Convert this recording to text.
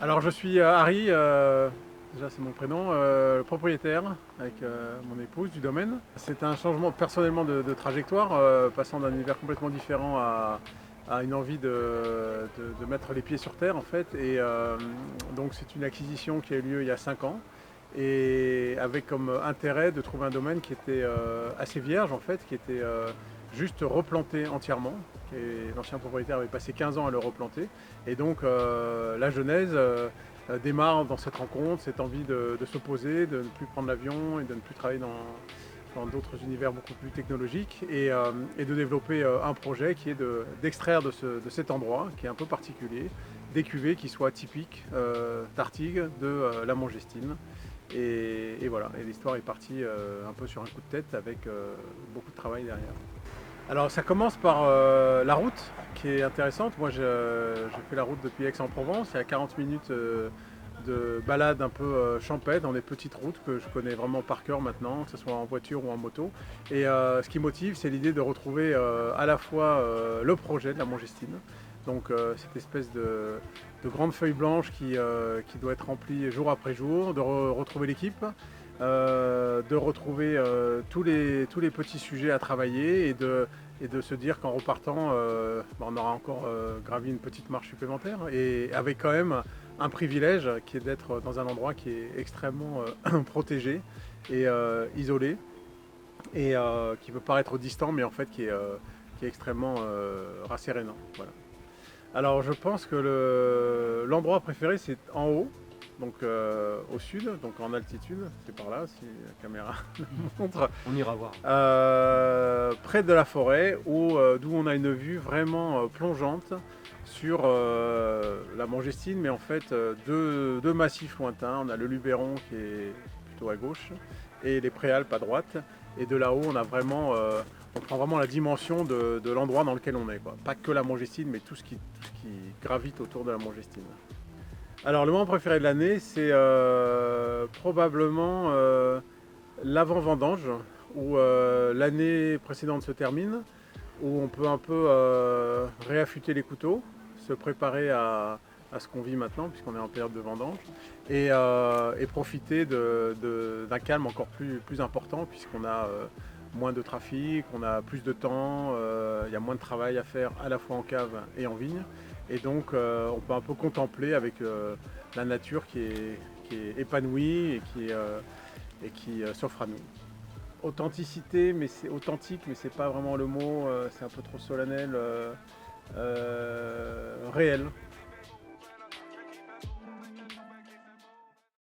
Alors je suis Harry, déjà c'est mon prénom, le propriétaire avec mon épouse du domaine. C'est un changement personnellement de trajectoire, passant d'un univers complètement différent à une envie de mettre les pieds sur terre en fait. Et donc c'est une acquisition qui a eu lieu il y a 5 ans et avec comme intérêt de trouver un domaine qui était assez vierge en fait, qui était juste replanté entièrement. L'ancien propriétaire avait passé 15 ans à le replanter. Et donc la genèse démarre dans cette rencontre, cette envie de se poser, de ne plus prendre l'avion et de ne plus travailler dans d'autres univers beaucoup plus technologiques et de développer un projet qui est d'extraire de cet endroit qui est un peu particulier des cuvées qui soient typiques d'Artigues, de la Mongestine. Et voilà, et l'histoire est partie un peu sur un coup de tête avec beaucoup de travail derrière. Alors ça commence par la route qui est intéressante. Moi je fais la route depuis Aix-en-Provence. Il y a 40 minutes de balade un peu champêtre dans des petites routes que je connais vraiment par cœur maintenant, que ce soit en voiture ou en moto. Et ce qui motive, c'est l'idée de retrouver à la fois le projet de la Mongestine, donc cette espèce de grande feuille blanche qui doit être remplie jour après jour, de retrouver l'équipe, de retrouver tous les petits sujets à travailler et de se dire qu'en repartant, on aura encore gravi une petite marche supplémentaire et avec quand même un privilège qui est d'être dans un endroit qui est extrêmement protégé et isolé et qui peut paraître distant mais en fait qui est extrêmement rassérénant. Voilà. Alors je pense que l'endroit préféré c'est en haut, donc au sud, donc en altitude, c'est par là si la caméra montre, On ira voir. près de la forêt d'où on a une vue vraiment plongeante sur la Mongestine, mais en fait deux massifs lointains. On a le Luberon qui est plutôt à gauche et les Préalpes à droite. Et de là-haut, on prend vraiment la dimension de l'endroit dans lequel on est, quoi. Pas que la Mongestine, mais tout ce qui gravite autour de la Mongestine. Alors le moment préféré de l'année, c'est probablement l'avant-vendange, où l'année précédente se termine, où on peut un peu réaffûter les couteaux, se préparer à ce qu'on vit maintenant, puisqu'on est en période de vendange, et profiter d'un calme encore plus important, puisqu'on a moins de trafic, on a plus de temps, il y a moins de travail à faire à la fois en cave et en vigne. Et donc on peut un peu contempler avec la nature qui est épanouie et qui s'offre à nous. Authenticité, mais c'est authentique, mais c'est pas vraiment le mot, c'est un peu trop solennel. Réel.